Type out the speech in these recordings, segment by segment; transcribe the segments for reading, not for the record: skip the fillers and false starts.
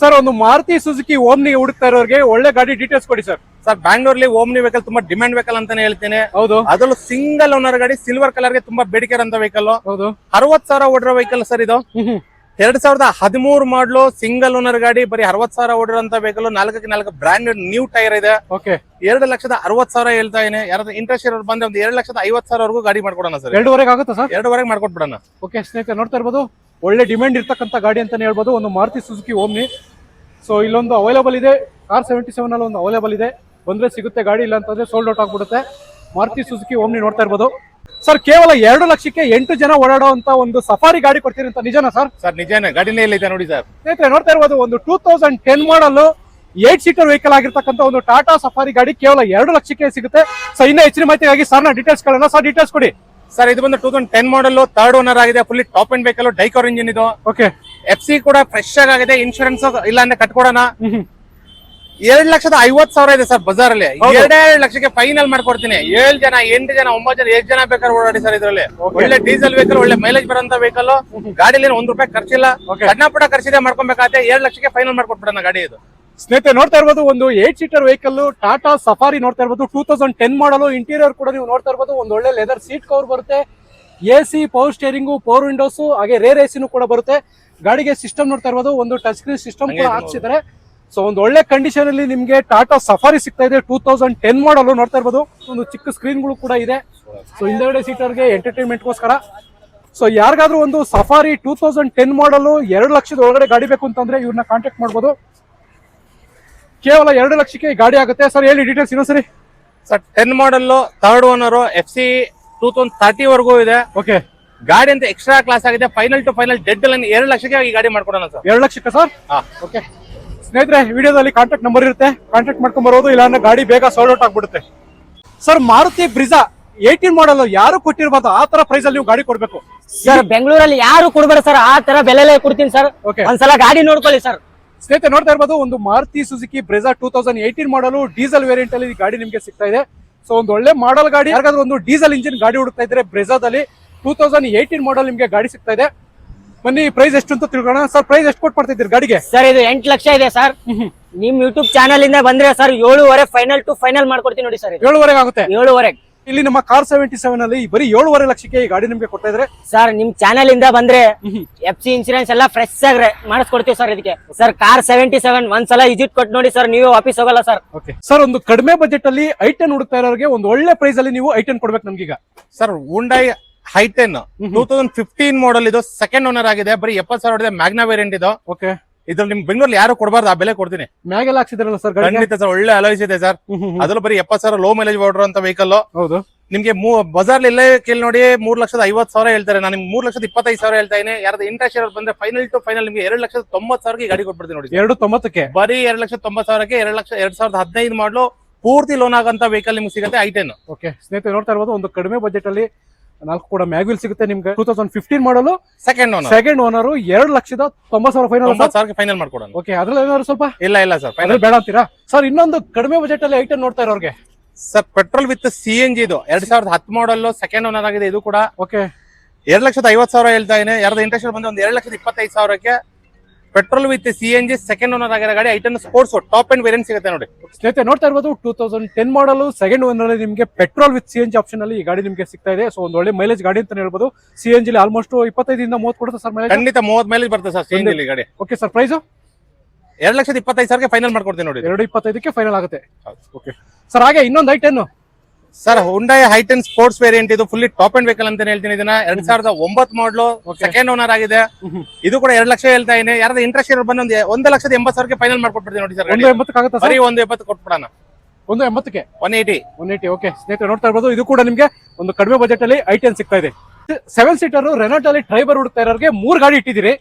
Sir ಒಂದು Maruti Suzuki Omni ಹುಡುಕ್ತಾ ಇರೋರಿಗೆ ಒಳ್ಳೆ ಗಾಡಿ ಡೀಟೇಲ್ಸ್ ಕೊಡಿ ಸರ್. ಸರ್ ಬ್ಯಾಂಗ್ಳೂರ್ಲಿ ಓಮ್ನಿ ವೆಹಿಕಲ್ ತುಂಬಾ ಡಿಮ್ಯಾಂಡ್ ವೆಹಿಕಲ್ ಅಂತಾನೆ ಹೇಳ್ತೀನಿ. ಹೌದು, ಅದರಲ್ಲೂ ಸಿಂಗಲ್ ಓನರ್ ಗಾಡಿ ಸಿಲ್ವರ್ ಕಲರ್ ಗೆ ತುಂಬಾ ಬೇಡಿಕೆ ಇರೋಂತ ವೆಹಿಕಲ್. ಹೌದು, 60,000 ಓಡಿರೋ ವೆಹಿಕಲ್ ಸರ್ ಇದು. 2013 ಮಾಡಲು ಸಿಂಗಲ್ ಓನರ್ ಗಾಡಿ, ಬರೀ 60,000 ಓಡಿರೋಂತ ವೆಹಿಕಲ್. 4ಕ್ಕೆ 4 ಬ್ರಾಂಡ್ ನ್ಯೂ ಟೈರ್ ಇದೆ. ಓಕೆ, 2,60,000 ಹೇಳ್ತಾ ಇದೀನಿ. ಯಾರಾದ್ರೂ ಇಂಟ್ರೆಸ್ಟ್ ಇರೋರು ಬಂದ್ರೆ ಒಂದು 2,50,000 ವರೆಗೂ ಗಾಡಿ ಮಾಡ್ಕೊಡೋಣ ಸರ್. 2.5 ಆಗುತ್ತಾ ಸರ್? 2.5 ಮಾಡ್ಕೊಟ್ಬಿಡೋಣ. ಓಕೆ ಸ್ನೇಹಿತರೆ, ನೋಡ್ತಾ ಇರ್ಬೋದು ಒಳ್ಳೆ ಡಿಮ್ಯಾಂಡ್ ಇರ್ತಕ್ಕಂಥ ಗಾಡಿ ಅಂತಾನೆ ಹೇಳ್ಬೋದು, ಒಂದು ಮಾರುತಿ ಸುಜುಕಿ ಓಮ್ನಿ. ಸೊ ಇಲ್ಲೊಂದು ಅವೈಲೇಬಲ್ ಇದೆ, R77 ಅಲ್ಲಿ ಒಂದು ಅವೈಲೇಬಲ್ ಇದೆ. ಬಂದ್ರೆ ಸಿಗುತ್ತೆ ಗಾಡಿ, ಇಲ್ಲ ಅಂತಂದ್ರೆ ಸೋಲ್ಡ್ ಔಟ್ ಆಗ್ಬಿಡುತ್ತೆ. ಮಾರುತಿ ಸುಜುಕಿ ಓಮ್ನಿ ನೋಡ್ತಾ ಇರ್ಬೋದು ಸರ್. ಕೇವಲ 2 ಲಕ್ಷಕ್ಕೆ 8 ಜನ ಓಡಾಡುವಂತ ಒಂದು ಸಫಾರಿ ಗಾಡಿ ಕೊಡ್ತೀರಿ ಅಂತ ನಿಜನಾ ಸರ್? ಸರ್ ನಿಜಾನೇ, ಗಾಡಿನೇ ಇದೆ ನೋಡಿ ಸರ್. ಸ್ನೇಹಿತರೆ ನೋಡ್ತಾ ಇರ್ಬೋದು ಒಂದು 2010 ಮಾಡಲ್ 8 ಸೀಟರ್ ವೆಹಿಕಲ್ ಆಗಿರ್ತಕ್ಕಂಥ ಒಂದು ಟಾಟಾ ಸಫಾರಿ ಗಾಡಿ ಕೇವಲ 2 ಲಕ್ಷಕ್ಕೆ ಸಿಗುತ್ತೆ. ಸೊ ಇನ್ನ ಹೆಚ್ಚಿನ ಮಾಹಿತಿಗಾಗಿ ಸರ್ನ ಡೀಟೇಲ್ಸ್ ಕೇಳೋಣ. ಸರ್ ಡೀಟೇಲ್ಸ್ ಕೊಡಿ ಸರ್. ಇದು ಬಂದು 2010 ಮಾಡಲ್, 3rd ಓನರ್ ಆಗಿದೆ. Fully top end vehicle, ಡೈಕಾರ್ engine ಇದು. ಓಕೆ, FC ಕೂಡ ಫ್ರೆಶ್ ಆಗಿದೆ. ಇನ್ಶೂರೆನ್ಸ್ ಇಲ್ಲ ಅಂದ್ರೆ ಕಟ್ಕೊಡೋಣ. 2,50,000 ಇದೆ ಸರ್ ಬಜಾರ್ ಅಲ್ಲಿ. 2 ಲಕ್ಷಕ್ಕೆ ಫೈನಲ್ ಮಾಡ್ಕೊಡ್ತೀನಿ. 7 ಜನ 8 ಜನ 9 ಜನ 8 ಜನ ಬೇಕಾದ್ರೆ ಓಡಾಡಿ ಸರ್. ಇದರಲ್ಲಿ ಒಳ್ಳೆ ಡೀಸೆಲ್ ವೆಹಿಕಲ್, ಒಳ್ಳೆ ಮೈಲೇಜ್ ಬರೋಂತ ವೆಹಿಕಲ್. ಗಾಡಿಲಿ 1 ರೂಪಾಯಿ ಖರ್ಚಿಲ್ಲ, ಸಣ್ಣ ಪುಟ್ಟ ಖರ್ಚಿದೆ ಮಾಡ್ಕೊಬೇಕಾದ್ರೆ 7 ಲಕ್ಷಕ್ಕೆ ಫೈನಲ್ ಮಾಡ್ಕೊಟ್ಬಿಡೋಣ ಗಾಡಿ ಇದು. ಸ್ನೇಹಿತರೆ ನೋಡ್ತಾ ಇರ್ಬೋದು ಒಂದು 8 ಸೀಟರ್ ವೆಹಿಕಲ್ ಟಾಟಾ ಸಫಾರಿ ನೋಡ್ತಾ ಇರ್ಬೋದು. 2010 ಮಾಡಲು. ಇಂಟೀರಿಯರ್ ಕೂಡ ನೀವು ನೋಡ್ತಾ ಇರ್ಬೋದು, ಒಂದು ಒಳ್ಳೆ ಲೆದರ್ ಸೀಟ್ ಕವರ್ ಬರುತ್ತೆ, AC, power steering, power Windows, ಹಾಗೆ ರೇರ್ AC ಕೂಡ ಬರುತ್ತೆ. ಗಾಡಿಗೆ ಸಿಸ್ಟಮ್ ನೋಡ್ತಾ ಇರ್ಬೋದು, ಒಂದು ಟಚ್ ಸ್ಕ್ರೀನ್ ಸಿಸ್ಟಮ್ ಕೂಡ ಹಾಕ್ಸಿದ್ದಾರೆ. ಸೊ ಒಂದು ಒಳ್ಳೆ ಕಂಡೀಷನ್ ಅಲ್ಲಿ ನಿಮ್ಗೆ ಟಾಟಾ ಸಫಾರಿ ಸಿಗ್ತಾ ಇದೆ. 2010 ಮಾಡಲು ನೋಡ್ತಾ ಇರ್ಬೋದು, ಒಂದು ಚಿಕ್ಕ ಸ್ಕ್ರೀನ್ಗಳು ಕೂಡ ಇದೆ. ಸೊ ಹಿಂದೆಗಡೆ ಸೀಟರ್ಗೆ ಎಂಟರ್ಟೈನ್ಮೆಂಟ್ಗೋಸ್ಕರ. ಸೊ ಯಾರಿಗಾದ್ರೂ ಒಂದು ಸಫಾರಿ 2010 ಮಾಡಲು 2 ಲಕ್ಷದ ಒಳಗಡೆ ಗಾಡಿ ಬೇಕು ಅಂತಂದ್ರೆ ಇವ್ರನ್ನ ಕಾಂಟ್ಯಾಕ್ಟ್ ಮಾಡ್ಬೋದು. ಕೇವಲ 2 ಲಕ್ಷಕ್ಕೆ ಗಾಡಿ ಆಗುತ್ತೆ. ಸರ್ ಹೇಳಿ ಡೀಟೇಲ್ಸ್ ಇನ್ನೊಂದ್ಸರಿ. ಸರ್ 10 ಮಾಡಲ್, 3rd ಓನರ್, FC 2030 ವರೆಗೂ ಇದೆ. ಓಕೆ, ಗಾಡಿ ಅಂತ ಎಕ್ಸ್ಟ್ರಾ ಕ್ಲಾಸ್ ಆಗಿದೆ. Final to final deadline 2 ಲಕ್ಷಕ್ಕೆ ಈ ಗಾಡಿ ಮಾಡ್ಕೊಡೋಣ ಸರ್. 2 ಲಕ್ಷಕ್ಕೆ ಸರ್? ಓಕೆ ಸ್ನೇಹಿತರೆ, ವಿಡಿಯೋದಲ್ಲಿ ಕಾಂಟ್ಯಾಕ್ಟ್ ನಂಬರ್ ಇರುತ್ತೆ, ಕಾಂಟ್ಯಾಕ್ಟ್ ಮಾಡ್ಕೊಂಡ್ ಬರೋದು. ಇಲ್ಲಾಂದ್ರೆ ಗಾಡಿ ಬೇಗ ಸೋಲ್ಡ್ ಔಟ್ ಆಗ್ಬಿಡುತ್ತೆ. ಸರ್ ಮಾರುತಿ ಬ್ರಿಜಾ 18 ಮಾಡಲ್ ಯಾರು ಕೊಟ್ಟಿರ್ಬಾರ್ದು ಆ ತರ ಪ್ರೈಸ್ ಅಲ್ಲಿ ನೀವು ಗಾಡಿ ಕೊಡ್ಬೇಕು ಸರ್. ಬೆಂಗಳೂರಲ್ಲಿ ಯಾರು ಕೊಡ್ಬೇಡ ಸರ್, ಆ ತರ ಬೆಲೆಲೆ ಕೊಡ್ತೀನಿ ಸರ್. ಒಂದ್ಸಲ ಗಾಡಿ ನೋಡ್ಕೊಳ್ಳಿ ಸರ್. ಸ್ನೇಹಿತರೆ ನೋಡ್ತಾ ಇರ್ಬೋದು ಒಂದು ಮಾರುತಿ ಸುಜುಕಿ ಬ್ರೆಜಾ 2018 ಮಾಡಲು ಡೀಸೆಲ್ ವೇರಿಯಂಟ್ ಅಲ್ಲಿ ಗಾಡಿ ನಿಮ್ಗೆ ಸಿಗ್ತಾ ಇದೆ. ಸೊ ಒಂದು ಒಳ್ಳೆ ಮಾಡಲ್ ಗಾಡಿ. ಯಾರಿಗಾದ್ರೂ ಒಂದು ಡೀಸೆಲ್ ಇಂಜಿನ್ ಗಾಡಿ ಹುಡುಕ್ತಾ ಇದ್ರೆ ಬ್ರೆಜಾದಲ್ಲಿ 2018 ಮಾಡಲ್ ನಿಮ್ಗೆ ಗಾಡಿ ಸಿಗ್ತಾ ಇದೆ. ಬನ್ನಿ ಪ್ರೈಸ್ ಎಷ್ಟು ಅಂತ ತಿಳ್ಕೊಳ್ಳೋಣ. ಸರ್ ಪ್ರೈಸ್ ಎಷ್ಟು ಕೊಟ್ಟು ಮಾಡ್ತಿದ್ದೀರಿ ಗಾಡಿಗೆ? ಸರ್ ಇದು 8 ಲಕ್ಷ ಇದೆ ಸರ್. ನಿಮ್ ಯೂಟ್ಯೂಬ್ ಚಾನಲ್ ಇಂದ ಬಂದ್ರೆ ಸರ್ 7.5 ಫೈನಲ್ ಟು ಫೈನಲ್ ಮಾಡ್ಕೊಡ್ತೀನಿ ನೋಡಿ ಸರ್. 7.5 ಆಗುತ್ತೆ? 7.5. ಇಲ್ಲಿ ನಮ್ಮ R77 ಅಲ್ಲಿ ಬರೀ 7.5 ಲಕ್ಷಕ್ಕೆ ಈ ಗಾಡಿ ನಿಮ್ಗೆ ಕೊಡ್ತಾ ಇದ್ರೆ ಸರ್. ನಿಮ್ ಚಾನಲ್ ಇಂದ ಬಂದ್ರೆ FC ಇನ್ಸೂರೆನ್ಸ್ ಎಲ್ಲ ಫ್ರೆಶ್ ಆಗಿ ಮಾಡಿಸ್ಕೊಡ್ತೀವಿ ಸರ್. ಇದಕ್ಕೆ ಸರ್ R77 ಒಂದ್ಸಲ ವಿಸಿಟ್ ಕೊಟ್ಟು ನೋಡಿ ಸರ್, ನೀವೇ ವಾಪಸ್ ಹೋಗಲ್ಲ ಸರ್. ಓಕೆ ಸರ್, ಒಂದು ಕಡಿಮೆ ಬಜೆಟ್ ಅಲ್ಲಿ i10 ಹುಡುಕ್ತಾ ಇರೋರಿಗೆ ಒಂದು ಒಳ್ಳೆ ಪ್ರೈಸ್ ಅಲ್ಲಿ ನೀವು i10 ಕೊಡ್ಬೇಕು ನಮ್ಗೀಗ. ಸರ್ ಹುಂಡೈ i10 2015 ಮಾಡಲ್ ಇದು, 2nd ಓನರ್ ಆಗಿದೆ. ಬರೀ 70,000 ಇದೆ. ಮ್ಯಾಗ್ನಾ ವೇರಿಯಂಟ್ ಇದು. ಓಕೆ, ಇದ್ರಲ್ಲಿ ನಿಮ್ ಬೆಂಗಳೂರಲ್ಲಿ ಯಾರು ಕೊಡಬಾರ್ದು ಆ ಬೆಲೆ ಕೊಡ್ತೀನಿ. ಮ್ಯಾಗೆಲ್ಲ ಹಾಕ್ಸಿದಾರಲ್ಲ ಸರ್? ಖಂಡಿತ ಸರ್, ಒಳ್ಳೆ ಅಲೈಸ್ ಇದೆ ಸರ್. ಅದ್ರಲ್ಲಿ ಬರೀ 70,000 ಲೋ ಮೈಲೇಜ್ ಓಡಿರುವಂತ ವೆಹಿಕಲ್. ಹೌದು, ನಿಮ್ಗೆ ಬಜಾರ್ ಇಲ್ಲೇ ಕೇಳಿ ನೋಡಿ 3,50,000 ಹೇಳ್ತಾರೆ. ನಾನು ನಿಮ್ಗೆ 3,25,000 ಹೇಳ್ತಾ ಇದೀನಿ. ಯಾರಾದ್ರೂ ಇಂಟ್ರೆಸ್ಟ್ ಇರೋದು ಬಂದ್ರೆ ಫೈನಲ್ ಟು ಫೈನಲ್ ನಿಮ್ಗೆ 2,90,000 ಗಾಡಿ ಕೊಟ್ಬಿಡ್ತೀನಿ ನೋಡಿ. 2,90ಕ್ಕೆ ಬರೀ 2,90,000ಕ್ಕೆ 2015 ಮಾಡಲು ಪೂರ್ತಿ ಲೋನ್ ಆಗಂತ ವೆಹಿಕಲ್ ನಿಮ್ಗೆ ಸಿಗುತ್ತೆ i10. ಓಕೆ ಸ್ನೇಹಿತರೆ ನೋಡ್ತಾ ಇರ್ಬೋದು ಒಂದು ಕಡಿಮೆ ಬಜೆಟ್ ಅಲ್ಲಿ 4 ಕೂಡ ಮ್ಯಾಗ್ವಿಲ್ ಸಿಗುತ್ತೆ ನಿಮ್ಗೆ. 2015 ಮಾಡಲು, 2nd ಓನರ್, 2,90,000 ಫೈನಲ್ ಫೈನಲ್ ಮಾಡ್ಕೊಡೋಣ. ಓಕೆ, ಅದ್ರಲ್ಲಿ ಏನಾದ್ರು ಸ್ವಲ್ಪ ಇಲ್ಲ ಸರ್ ಫೈನಲ್ ಬೇಡ ಅಂತೀರಾ? ಸರ್ ಇನ್ನೊಂದು ಕಡಿಮೆ ಬಜೆಟ್ ಅಲ್ಲಿ i10 ನೋಡ್ತಾ ಇರೋರಿಗೆ ಸರ್ ಪೆಟ್ರೋಲ್ ವಿತ್ CNG ಇದು 2010 ಮಾಡಲ್, 2nd ಓನರ್ ಆಗಿದೆ. ಇದು ಕೂಡ ಓಕೆ 2,50,000 ಹೇಳ್ತಾ ಇದೀನಿ. ಯಾರಾದ್ರೂ ಇಂಟ್ರೆಸ್ಟ್ ಬಂದ್ರೆ ಒಂದು 2,25,000ಕ್ಕೆ petrol with CNG 2nd owner ಆಗಿರೋ ಗಾಡಿ i10 sports top end variant ಸಿಗುತ್ತೆ ನೋಡಿ. ಸ್ನೇಹಿತರೆ ನೋಡ್ತಾ ಇರ್ಬೋದು 2010 ಮಾಡಲು 2nd ಓನರ್ ಅಲ್ಲಿ ನಿಮಗೆ ಪೆಟ್ರೋಲ್ ವಿತ್ CNG ಆಪ್ಷನ್ ಅಲ್ಲಿ ಈ ಗಾಡಿ ನಿಮಗೆ ಸಿಗ್ತಾ ಇದೆ. ಸೊ ಒಂದು ಒಳ್ಳೆ ಮೈಲೇಜ್ ಗಾಡಿ ಅಂತ ಹೇಳ್ಬೋದು. CNG ಅಲ್ಲಿ ಆಲ್ಮೋಸ್ಟ್ 25 ಇಂದ 30 ಕೊಡುತ್ತೆ ಸರ್ ಮೈಲೇಜ್. ಖಂಡಿತ 30 ಮೈಲೇಜ್ ಬರುತ್ತೆ ಸರ್ CNG ಗಾಡಿ. ಓಕೆ ಸರ್, ಪ್ರೈಸ್ 2,25,000ಕ್ಕೆ ಫೈನಲ್ ಮಾಡ್ಕೊಡ್ತೀನಿ ನೋಡಿ. 2,25ಕ್ಕೆ ಫೈನಲ್ ಆಗುತ್ತೆ. ಓಕೆ ಸರ್, ಹಾಗೆ ಇನ್ನೊಂದು i10 sir Hyundai i10 sports variant ಇದು ಫುಲ್ಲಿ ಟಾಪ್ ಅಂಡ್ ವೆಹಿಕಲ್ ಅಂತ ಹೇಳ್ತೀನಿ. ಇದನ್ನ 2009 ಮಾಡಲು, 2nd ಓನರ್ ಆಗಿದೆ. ಇದು ಕೂಡ 2 ಲಕ್ಷ ಹೇಳ್ತಾ ಇದೀನಿ. ಯಾರಾದ್ರೂ ಇಂಟ್ರೆಸ್ಟ್ ಇರೋ ಬಂದು 1,80,000ಕ್ಕೆ ಫೈನಲ್ ಮಾಡ್ಕೊಡ್ಬಿಡ್ತೀನಿ ನೋಡಿ ಸರ್. 1,80ಕ್ಕೆ ಆಗುತ್ತೆ ಸರ್? ಬರೀ 1,80 ಕೊಟ್ಬಿಡೋಣ. 1,80ಕ್ಕೆ 180. ಓಕೆ ಸ್ನೇಹಿತರೆ ನೋಡ್ತಾ ಇರ್ಬೋದು ಇದು ಕೂಡ ನಿಮ್ಗೆ ಒಂದು ಕಡಿಮೆ ಬಜೆಟ್ ಅಲ್ಲಿ i10 ಸಿಗ್ತಾ ಇದೆ. 7 ಸೀಟರ್ ರೆನಾಲ್ಟ್ ಅಲ್ಲಿ ಡ್ರೈವರ್ ಹುಡುಕ್ತಾ ಇರೋರಿಗೆ 3 ಗಾಡಿ ಇಟ್ಟಿದ್ದೀರಿ.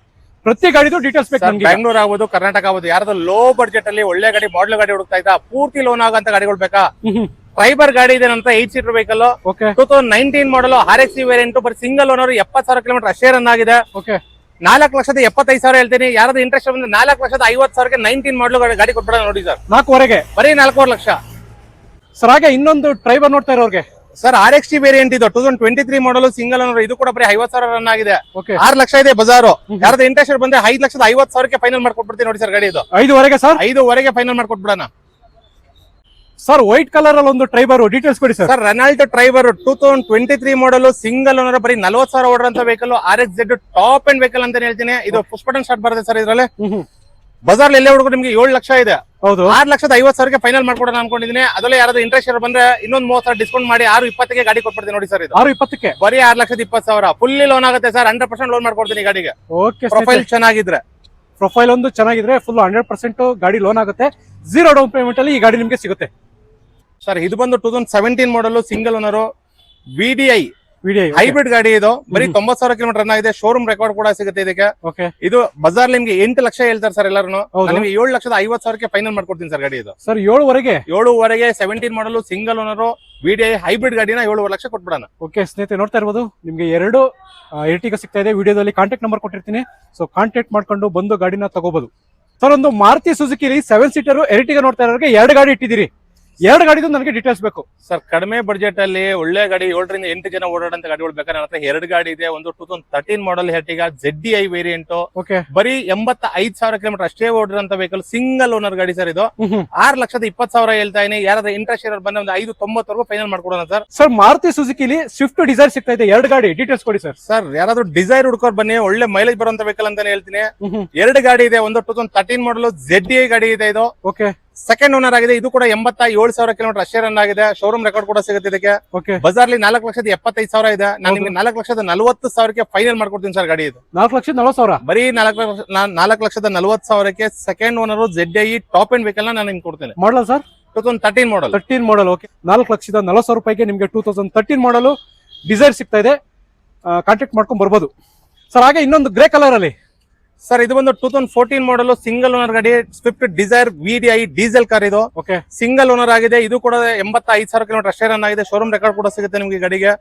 ಪ್ರತಿ ಗಾಡಿದು ಡೀಟೇಲ್ಸ್ ಬೇಕು ನಮ್ಗೆ. ಬೆಂಗಳೂರು ಆಗ್ಬೋದು, ಕರ್ನಾಟಕ ಆಗ್ಬೋದು, ಯಾರಾದ್ರೂ ಲೋ ಬಡ್ಜೆಟ್ ಅಲ್ಲಿ ಒಳ್ಳೆ ಗಾಡಿ ಮಾಡಲ್ ಗಾಡಿ ಹುಡುಕ್ತಾ ಇದ್ದ ಪೂರ್ತಿ ಲೋನ್ ಆಗಂತ ಗಾಡಿಗಳು ಬೇಕಾ? ಫೈಬರ್ ಗಾಡಿ ಇದೆ ನಂತರ 8 ಸೀಟರ್ ವೆಹಿಕಲ್. 2019 ಮಾಡಲ್ RX ವೇರಿಯಂಟ್, ಬರೀ ಸಿಂಗಲ್ ಓನರ್, 70,000 ಕಿಲೋಮೀಟರ್ ಅಷ್ಟೇ ರನ್ ಆಗಿದೆ. 4,75,000 ಹೇಳ್ತೀನಿ. ಯಾರಾದ್ರೂ ಇಂಟ್ರೆಸ್ಟ್ ಬಂದ್ರೆ 4,50,000ಕ್ಕೆ 19 ಮಾಡಲ್ ಗಾಡಿ ಕೊಟ್ಬಿಡೋಣ ನೋಡಿ ಸರ್. 4.5 ಬರೀ 4.5 ಲಕ್ಷ. ಸರ್ ಹಾಗೆ ಇನ್ನೊಂದು ಡ್ರೈವರ್ ನೋಡ್ತಾ ಇರೋರಿಗೆ ಸರ್ RXT ವೇರಿಯಂಟ್ ಇದು 2023 ಮಾಡಲ್ ಸಿಂಗಲ್ ಓನರ್, ಇದು ಕೂಡ ಬರೀ 50,000 ರನ್ ಆಗಿದೆ. ಓಕೆ 6 ಲಕ್ಷ ಇದೆ ಬಜಾರು. ಯಾರ್ದು ಇಂಟ್ರೆಸ್ಟ್ ಬಂದ್ರೆ 5,50,000 ಫೈನಲ್ ಮಾಡ್ಕೊಟ್ಬಿಡ್ತೀನಿ ನೋಡಿ ಸರ್ ಗಾಡಿ ಇದು. 5ವರೆಗೆ ಸರ್? 5ವರೆಗೆ ಫೈನಲ್ ಮಾಡ್ಕೊಟ್ಬಿಡೋಣ ಸರ್. ವೈಟ್ ಕಲರ್ ಅಲ್ಲಿ ಒಂದು ಟ್ರೈಬರ್ ಡೀಟೇಲ್ಸ್ ಕೊಡಿ sir. Sir Renault Triber 2023 model single owner, ಬರೀ 40,000 ಓಡಿರೋಂತ vehicle, RXZ top end vehicle ಅಂತ ಹೇಳ್ತೀನಿ. ಇದು ಪುಷ್ ಬಟನ್ ಸ್ಟಾರ್ಟ್ ಬರುತ್ತೆ ಸರ್. ಇದ್ರಲ್ಲಿ ಬಜಾರ್ ಎಲ್ಲೇ ಹುಡುಗ ನಿಮ್ಗೆ 7 ಲಕ್ಷ ಇದೆ. ಹೌದು 6,50,000 ಫೈನಲ್ ಮಾಡ್ಕೊಡೋಣ ಅನ್ಕೊಂಡಿದ್ದೀನಿ. ಅದರಲ್ಲಿ ಯಾರಾದ್ರೂ ಇಂಟ್ರೆಸ್ಟ್ ಬಂದ್ರೆ ಇನ್ನೊಂದು 30,000 ಡಿಸ್ಕೌಂಟ್ ಮಾಡಿ 6,20,ಗೆ ಗಾಡಿ ಕೊಟ್ಬಿಡ್ತೀನಿ ನೋಡಿ ಸರ್. ಇದು 6,20ಕ್ಕೆ ಬರೀ 6,20,000 ಫುಲ್ಲಿ ಲೋನ್ ಆಗುತ್ತೆ ಸರ್. 100% ಲೋನ್ ಮಾಡ್ಕೊಡ್ತೀನಿ ಗಾಡಿಗೆ. ಓಕೆ ಪ್ರೊಫೈಲ್ ಚೆನ್ನಾಗಿದ್ರೆ, ಪ್ರೊಫೈಲ್ ಒಂದು ಚೆನ್ನಾಗಿದ್ರೆ ಫುಲ್ 100% ಗಾಡಿ ಲೋನ್ ಆಗುತ್ತೆ. 0 ಡೌನ್ ಪೇಮೆಂಟ್ ಅಲ್ಲಿ ಈ ಗಾಡಿ ನಿಮ್ಗೆ ಸಿಗುತ್ತೆ ಸರ್. ಇದು ಬಂದು 2017 ಮಾಡಲ್ single owner VDI video. Hybrid ಗಾಡಿ. ಇದು ಬರೀ 90,000 ಕಿಲೋಮೀಟರ್ ರನ್ ಆಗಿದೆ. ಶೋರೂಮ್ ರೆಕಾರ್ಡ್ ಕೂಡ ಸಿಗುತ್ತೆ ಇದಕ್ಕೆ. ಓಕೆ ಇದು ಬಜಾರ್ ನಿಮ್ಗೆ 8 ಲಕ್ಷ ಹೇಳ್ತಾರೆ ಸರ್ ಎಲ್ಲರೂ. ಹೌದು. ನಿಮಗೆ 7,50,000 ಫೈನಲ್ ಮಾಡ್ಕೊಡ್ತೀನಿ ಸರ್ ಗಾಡಿ ಇದು. ಸರ್ 7ವರೆಗೆ 7ವರೆಗೆ 17 model single owner VDI hybrid ಗಾಡಿನ 7.5 ಲಕ್ಷ ಕೊಟ್ಬಿಡೋಣ. ಓಕೆ ಸ್ನೇಹಿತರೆ, ನೋಡ್ತಾ ಇರ್ಬೋದು ನಿಮ್ಗೆ 2 ಎರ್ಟಿಗಾ ಸಿಗ್ತಾ ಇದೆ. ವಿಡಿಯೋದಲ್ಲಿ ಕಾಂಟ್ಯಾಕ್ಟ್ ನಂಬರ್ ಕೊಟ್ಟಿರ್ತೀನಿ. ಸೊ ಕಾಂಟ್ಯಾಕ್ಟ್ ಮಾಡ್ಕೊಂಡು ಬಂದು ಗಾಡಿನ ತಗೋಬಹುದು. ಸರ್ ಒಂದು ಮಾರುತಿ ಸುಜುಕಿಲಿ 7 ಸೀಟರ್ ಎರ್ಟಿಗಾ ನೋಡ್ತಾ ಇರೋರಿಗೆ 2 ಗಾಡಿ ಇಟ್ಟಿದ್ದೀರಿ. 2 ಗಾಡಿದು ನನಗೆ ಡೀಟೇಲ್ಸ್ ಬೇಕು ಸರ್. ಕಡಿಮೆ ಬಡ್ಜೆಟ್ ಅಲ್ಲಿ ಒಳ್ಳೆ ಗಾಡಿ 7 ರಿಂದ 8 ಜನ ಓಡಾಡಂತ ಗಾಡಿಗಳು ಬೇಕಾದ್ರೆ ನನ್ನ ಹತ್ರ 2 ಗಾಡಿ ಇದೆ. ಒಂದು 2013 model Ertiga ZDI variant, okay ಬರೀ 85,000 ಕಿಲೋಮೀಟರ್ ಅಷ್ಟೇ ಓಡಿರೋಂತ ವೆಹಿಕಲ್, ಸಿಂಗಲ್ ಓನರ್ ಗಾಡಿ ಸರ್. ಇದು 6,20,000 ಹೇಳ್ತಾ ಇದೀನಿ. ಯಾರಾದ್ರೂ ಇಂಟ್ರೆಸ್ಟ್ ಇರೋರು ಬಂದ್ರೆ ಒಂದು 5,90,ವರೆಗೂ ಫೈನಲ್ ಮಾಡ್ಕೊಡೋಣ ಸರ್. ಸರ್ ಮಾರುತಿ ಸುಜುಕಿಲಿ ಸ್ವಿಫ್ಟ್ ಡಿಸೈರ್ ಸಿಗ್ತಾ ಇದೆ. 2 ಗಾಡಿ ಡೀಟೇಲ್ಸ್ ಕೊಡಿ ಸರ್. ಸರ್ ಯಾರಾದ್ರೂ ಡಿಸೈರ್ ಹುಡ್ಕೋರ್ ಬನ್ನಿ, ಒಳ್ಳೆ ಮೈಲೇಜ್ ಬರುವಂತ ವೆಹಿಕಲ್ ಅಂತಾನೆ ಹೇಳ್ತೀನಿ. 2 ಗಾಡಿ ಇದೆ. ಒಂದು 2013 ಮಾಡಲ್ ZDI ಗಾಡಿ ಇದೆ. ಇದು ಓಕೆ ಸೆಕೆಂಡ್ ಓನರ್ ಆಗಿದೆ. ಇದು ಕೂಡ 87,000 ಕಿಲೋಮೀಟರ್ ಅಷ್ಟೇ ರನ್ ಆಗಿದೆ. ಶೋರೂಮ್ ರೆಕಾರ್ಡ್ ಕೂಡ ಸಿಗುತ್ತೆ ಇದಕ್ಕೆ. ಓಕೆ ಬಜಾರ್ಲಿ 4,75,000 ಇದೆ. ನಾನು ನಿಮ್ಗೆ 4,40,000 ಫೈನಲ್ ಮಾಡ್ಕೊಡ್ತೀನಿ ಸರ್ ಗಾಡಿ ಇದು. 4,40,000 ಬರೀ 4,40,000 second owner ZDI top end vehicle ನಾನು ನಿಮ್ಗೆ ಕೊಡ್ತೇನೆ. ಮಾಡಲ್ ಸರ್ 2013 ಮಾಡಲ್. 13 ಮಾಡಲ್. ಓಕೆ 4,40,000 ರೂಪಾಯಿಗೆ ನಿಮ್ಗೆ 2013 ಮಾಡಲ್ ಡಿಸೈರ್ ಸಿಗ್ತಾ ಇದೆ. ಕಾಂಟ್ಯಾಕ್ಟ್ ಮಾಡ್ಕೊಂಡ್ ಬರ್ಬೋದು ಸರ್. ಹಾಗೆ ಇನ್ನೊಂದು ಗ್ರೇ ಕಲರ್ ಅಲ್ಲಿ ಸರ್ ಇದು ಬಂದು 2014 ಮಾಡಲ್ ಸಿಂಗಲ್ ಓನರ್ ಗಾಡಿ, Swift Dzire VDI diesel car. ಇದು ಓಕೆ ಸಿಂಗಲ್ ಓನರ್ ಆಗಿದೆ. ಇದು ಕೂಡ 85,000 ಕಿಲೋಮೀಟರ್ ಅಷ್ಟೇ ರನ್ ಆಗಿದೆ. ಶೋರೂಮ್ ರೆಕಾರ್ಡ್ ಕೂಡ ಸಿಗುತ್ತೆ ನಿಮ್ಗೆ ಗಾಡಿಗೆ.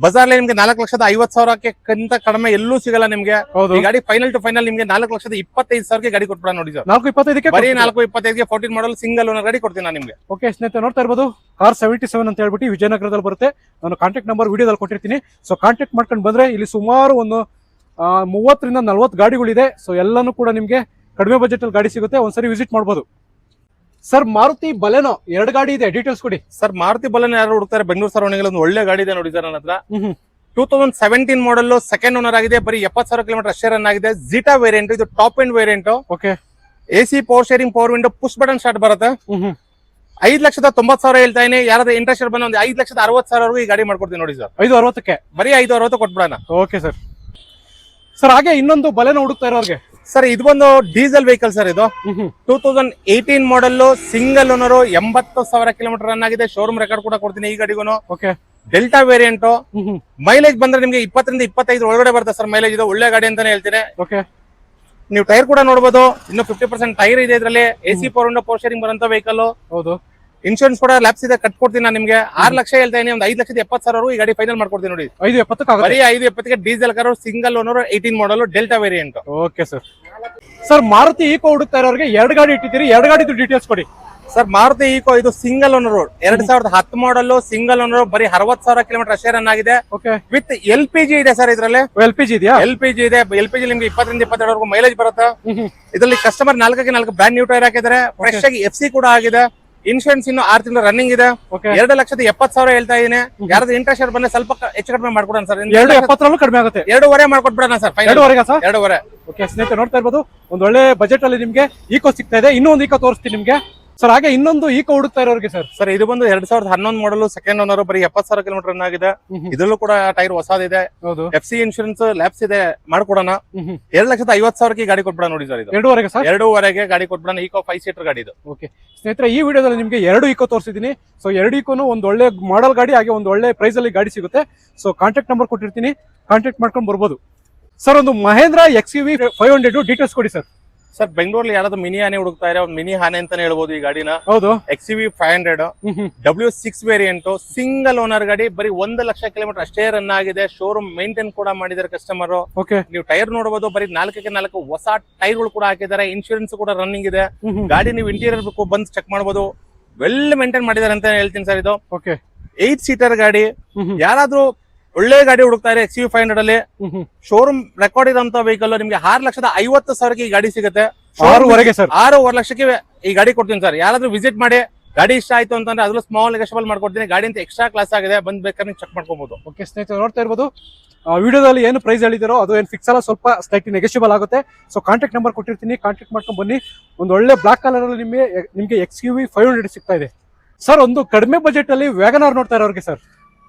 ಬಜಾರ್ಲಿ ನಿಮ್ಗೆ 4,50,000 ಕಡಿಮೆ ಎಲ್ಲೂ ಸಿಗಲ್ಲ ನಿಮ್ಗೆ. ಈ ಗಾಡಿ ಫೈನಲ್ ಟು ಫೈನಲ್ ನಿಮ್ಗೆ 4,25,000 ಗಾಡಿ ಕೊಟ್ಬಿಡ ನೋಡಿ ಸರ್. 4,25ಕ್ಕೆ ಬರೀ 4,25ಗೆ 14 ಮಾಡಲ್ ಸಿಂಗಲ್ ಓನರ್ ಗಾಡಿ ಕೊಡ್ತೀನಿ ನಾನು ನಿಮ್ಗೆ. ಓಕೆ ಸ್ನೇಹಿತರೆ, ನೋಡ್ತಾ ಇರ್ಬೋದು ಕಾರ್ 77 ಅಂತ ಹೇಳ್ಬಿಟ್ಟು ವಿಜಯನಗರದಲ್ಲಿ ಬರುತ್ತೆ. ನಾನು ಕಾಂಟ್ಯಾಕ್ಟ್ ನಂಬರ್ ವಿಡಿಯೋದಲ್ಲಿ ಕೊಟ್ಟಿರ್ತೀನಿ. ಸೊ ಕಾಂಟ್ಯಾಕ್ಟ್ ಮಾಡ್ಕೊಂಡು ಬಂದ್ರೆ ಇಲ್ಲಿ ಸುಮಾರು ಒಂದು 30 ರಿಂದ 40 ಗಾಡಿಗಳಿದೆ. ಸೊ ಎಲ್ಲಾನು ಕೂಡ ನಿಮ್ಗೆ ಕಡಿಮೆ ಬಜೆಟ್ ಅಲ್ಲಿ ಗಾಡಿ ಸಿಗುತ್ತೆ. ಒಂದ್ಸರಿ ವಿಸಿಟ್ ಮಾಡಬಹುದು. ಸರ್ ಮಾರುತಿ ಬಲೆನೋ 2 ಗಾಡಿ ಇದೆ, ಡೀಟೇಲ್ಸ್ ಕೊಡಿ ಸರ್. ಮಾರುತಿ ಬಲೆನೋ ಯಾರು ಹುಡುಕ್ತಾರೆ ಬೆಂಗಳೂರು ಸರೌಂಡಿಂಗ್ ಒಂದು ಒಳ್ಳೆ ಗಾಡಿ ಇದೆ ನೋಡಿ ಸರ್ ನನ್ನ ಹತ್ರ. 2017 ಮಾಡಲ್ ಸೆಕೆಂಡ್ ಓನರ್ ಆಗಿದೆ. ಬರೀ 70,000 ಕಿಲೋಮೀಟರ್ ಅಷ್ಟೇ ರನ್ ಆಗಿದೆ. ಜಿಟಾ ವೇರಿಯಂಟ್, ಇದು top end variant. Okay AC power steering, power window, push button start ಬರುತ್ತೆ. 5,90,000 ಹೇಳ್ತಾ ಇದೀನಿ. ಯಾರಾದ್ರೂ ಇಂಟ್ರೆಸ್ಟ್ ಬಂದ್ರೆ ಒಂದು 5,60,000 ಈ ಗಾಡಿ ಮಾಡ್ಕೊಡ್ತೀನಿ ನೋಡಿ ಸರ್. 5,60ಕ್ಕೆ ಬರೀ 5,60 ಕೊಟ್ಬಿಡೋಣ. Okay sir. ಸರ್ ಹಾಗೆ ಇನ್ನೊಂದು ಬಲೆನೋ ಹುಡುಕ್ತಾ ಇರೋರಿಗೆ ಸರ್ ಇದು ಬಂದು ಡೀಸೆಲ್ ವೆಹಿಕಲ್ ಸರ್. ಇದು 2018 model single owner, 80,000 kilometre run ಆಗಿದೆ. ಶೋರೂಮ್ ರೆಕಾರ್ಡ್ ಕೂಡ ಕೊಡ್ತೀನಿ ಈ ಗಾಡಿಗೂ. Okay Delta variant. ಮೈಲೇಜ್ ಬಂದ್ರೆ ನಿಮ್ಗೆ 20 ರಿಂದ 25 ಒಳಗಡೆ ಬರುತ್ತೆ ಸರ್ ಮೈಲೇಜ್. ಇದು ಒಳ್ಳೆ ಗಾಡಿ ಅಂತಾನೆ ಹೇಳ್ತೀನಿ. ಓಕೆ ನೀವು ಟೈರ್ ಕೂಡ ನೋಡಬಹುದು. ಇನ್ನು 50% ಟೈರ್ ಇದೆ ಇದರಲ್ಲಿ. AC power window, power steering ಬರುವಂತ ವೆಹಿಕಲ್. ಹೌದು. ಇನ್ಶೂರೆನ್ಸ್ ಕೂಡ ಲ್ಯಾಪ್ಸ್ ಇದೆ, ಕಟ್ಕೊಡ್ತೀನಿ ನಾನು ನಿಮ್ಗೆ. 6 ಲಕ್ಷ ಹೇಳ್ತಾ ಇದೀನಿ. ಒಂದು 5,70,000 ಈ ಗಾಡಿ ಫೈನಲ್ ಮಾಡ್ಕೊಡ್ತೀನಿ ನೋಡಿ. 5,70ಕ್ಕೆ ಬರೀ 5,70ಗೆ diesel car, single owner, 18 model, Delta variant. Okay sir. Sir Maruti Eeco ಹುಡುಕ್ತಾ ಇರೋರಿಗೆ 2 ಗಾಡಿ ಇಟ್ಟಿದ್ದೀರಿ. 2 ಗಾಡಿದು ಡೀಟೇಲ್ಸ್ ಕೊಡಿ ಸರ್. ಮಾರುತಿ ಈಕೋ ಇದು single owner 2010 model single owner, ಬರೀ 60,000 ಕಿಲೋಮೀಟರ್ ಅಷ್ಟೇ ರನ್ ಆಗಿದೆ. ಓಕೆ ವಿತ್ LPG ಇದೆ ಸರ್ ಇದ್ರಲ್ಲಿ. LPG ಇದೆಯಾ? LPG ಇದೆ. LPG ನಿಮ್ಗೆ 20 ರಿಂದ 22 ಮೈಲೇಜ್ ಬರುತ್ತೆ. ಇದರಲ್ಲಿ ಕಸ್ಟಮರ್ 4ಕ್ಕೆ 4 ಬ್ರ್ಯಾಂಡ್ ನ್ಯೂ ಟೈರ್ ಹಾಕಿದ್ದಾರೆ. ಫ್ರೆಶ್ ಆಗಿ FC ಕೂಡ ಆಗಿದೆ. ಇನ್ಶೂರೆನ್ಸ್ ಇನ್ನು 6 ತಿಂಗಳು ರನ್ನಿಂಗ್ ಇದೆ. 2,70,000 ಹೇಳ್ತಾ ಇದೀನಿ. ಯಾರಾದ್ರೂ ಇಂಟ್ರೆಸ್ಟ್ ಬಂದ್ರೆ ಸ್ವಲ್ಪ ಹೆಚ್ಚು ಕಡಿಮೆ ಮಾಡ್ಕೊಡೋಣ ಸರ್. 2,70 ಕಡಿಮೆ ಆಗುತ್ತೆ. 2.5 ಮಾಡ್ಕೊಟ್ಬಿಡೋಣ ಸರ್. 2.5 ಸರ್? 2.5. ಓಕೆ ಸ್ನೇಹಿತರೆ, ನೋಡ್ತಾ ಇರ್ಬೋದು ಒಂದು ಒಳ್ಳೆ ಬಜೆಟ್ ಅಲ್ಲಿ ನಿಮ್ಗೆ ಈಕೋ ಸಿಗ್ತಾ ಇದೆ. ಇನ್ನೂ ಒಂದು ಈಕೋ ತೋರಿಸ್ತೀನಿ ನಿಮ್ಗೆ ಸರ್. ಹಾಗೆ ಇನ್ನೊಂದು ಈಕೋ ಹುಡುಕ್ತಾ ಇರೋರಿಗೆ ಸರ್. ಸರ್ ಇದು ಬಂದು 2011 ಮಾಡಲ್ ಸೆಕೆಂಡ್ ಓನರ್, ಬರೀ 70,000 ಕಿಲೋಮೀಟರ್ ರನ್ ಆಗಿದೆ. ಇದ್ರಲ್ಲೂ ಕೂಡ ಟೈರ್ ಹೊಸದಿದೆ. ಹೌದು. FC ಇನ್ಶೂರೆನ್ಸ್ ಲ್ಯಾಪ್ಸ್ ಇದೆ, ಮಾಡ್ಕೊಡೋಣ. 2,50,000 ಗಾಡಿ ಕೊಟ್ಬಿಡ ನೋಡಿ ಸರ್. ಇದು 2.5 ಸರ್? 2.5ಗೆ ಗಾಡಿ ಕೊಟ್ಬಿಡೋಣ. ಈಕೋ 5 ಸೀಟರ್ ಗಾಡಿ ಇದು. ಓಕೆ ಸ್ನೇಹಿತರೆ, ಈ ವಿಡಿಯೋದಲ್ಲಿ ನಿಮ್ಗೆ 2 ಈಕೋ ತೋರಿಸಿದೀನಿ. ಸೊ 2 ಈಕೋನು ಒಂದು ಒಳ್ಳೆ ಮಾಡೆಲ್ ಗಾಡಿ, ಹಾಗೆ ಒಂದು ಒಳ್ಳೆ ಪ್ರೈಸ್ ಅಲ್ಲಿ ಗಾಡಿ ಸಿಗುತ್ತೆ. ಸೊ ಕಾಂಟ್ಯಾಕ್ಟ್ ನಂಬರ್ ಕೊಟ್ಟಿರ್ತೀನಿ, ಕಾಂಟ್ಯಾಕ್ಟ್ ಮಾಡ್ಕೊಂಡು ಬರ್ಬೋದು. ಸರ್ ಒಂದು ಮಹೇಂದ್ರ XUV 500 ಡೀಟೇಲ್ಸ್ ಕೊಡಿ ಸರ್. ಸರ್ ಬೆಂಗಳೂರಲ್ಲಿ ಯಾರಾದ್ರೂ ಮಿನಿ ಆನೆ ಹುಡುಕ್ತಾ ಇರೋ, ಮಿನಿ ಆನೆ ಅಂತಾನೆ ಹೇಳ್ಬೋದು ಈ ಗಾಡಿನ. ಹೌದು. XUV 500 W6 variant, single owner ಗಾಡಿ, ಬರೀ 1 ಲಕ್ಷ ಕಿಲೋಮೀಟರ್ ಅಷ್ಟೇ ರನ್ ಆಗಿದೆ. ಶೋರೂಮ್ ಮೇಂಟೈನ್ ಕೂಡ ಮಾಡಿದ್ದಾರೆ ಕಸ್ಟಮರ್. ಓಕೆ ನೀವು ಟೈರ್ ನೋಡಬಹುದು, ಬರೀ 4ಕ್ಕೆ 4 ಹೊಸ ಟೈರ್ಗಳು ಕೂಡ ಹಾಕಿದ್ದಾರೆ. ಇನ್ಶೂರೆನ್ಸ್ ಕೂಡ ರನ್ನಿಂಗ್ ಇದೆ. ಗಾಡಿ ನೀವು ಇಂಟೀರಿಯರ್ ಬಂದು ಚೆಕ್ ಮಾಡಬಹುದು. ವೆಲ್ ಮೇಂಟೈನ್ ಮಾಡಿದ್ದಾರೆ ಅಂತ ಹೇಳ್ತೀನಿ ಸರ್. ಇದು ಓಕೆ 8 ಸೀಟರ್ ಗಾಡಿ. ಯಾರಾದ್ರೂ ಒಳ್ಳೆ ಗಾಡಿ ಹುಡುಕ್ತಾ ಇದೆ XUV 500 ಅಲ್ಲಿ ಶೋರೂಮ್ ರೆಕಾರ್ಡ್ ಇರೋಂತ ವೆಹಿಕಲ್ ನಿಮ್ಗೆ 6,50,000 ಈ ಗಾಡಿ ಸಿಗುತ್ತೆ. 6.5 ಸರ್, 6.5 ಲಕ್ಷಕ್ಕೆ ಈ ಗಾಡಿ ಕೊಡ್ತೀನಿ ಸರ್. ಯಾರಾದ್ರೂ ವಿಸಿಟ್ ಮಾಡಿ, ಗಾಡಿ ಇಷ್ಟ ಆಯ್ತು ಅಂತಂದ್ರೆ ಅದ್ರಲ್ಲಿ ಸ್ಮಾಲ್ ನೆಗೋಷಿಯಬಲ್ ಮಾಡ್ಕೊಡ್ತೀನಿ. ಗಾಡಿ ಅಂತ ಎಕ್ಸ್ಟ್ರಾ ಕ್ಲಾಸ್ ಆಗಿದೆ, ಬಂದ್ ಬೇಕಾದ್ರೆ ಚೆಕ್ ಮಾಡ್ಕೋಬಹುದು. ಓಕೆ ಸ್ನೇಹಿತರೆ, ನೋಡ್ತಾ ಇರ್ಬೋದು ವಿಡಿಯೋದಲ್ಲಿ ಏನು ಪ್ರೈಸ್ ಹೇಳಿದಿರೋ ಅದು ಏನು ಫಿಕ್ಸ್ ಅಲ್ಲ, ಸ್ವಲ್ಪ ಸ್ಲೈಟ್ಲಿ ನೆಗೋಷಿಯಬಲ್ ಆಗುತ್ತೆ. ಸೊ ಕಾಂಟ್ಯಾಕ್ಟ್ ನಂಬರ್ ಕೊಟ್ಟಿರ್ತೀನಿ, ಕಾಂಟ್ಯಾಕ್ಟ್ ಮಾಡ್ಕೊಂಡು ಬನ್ನಿ. ಒಂದು ಒಳ್ಳೆ ಬ್ಲಾಕ್ ಕಲರ್ ಅಲ್ಲಿ ನಿಮಗೆ XUV 500 ಸಿಗ್ತಾ ಇದೆ ಸರ್. ಒಂದು ಕಡಿಮೆ ಬಜೆಟ್ ಅಲ್ಲಿ ವ್ಯಾಗನಾರ್ ನೋಡ್ತಾ ಇರೋರಿಗೆ sir.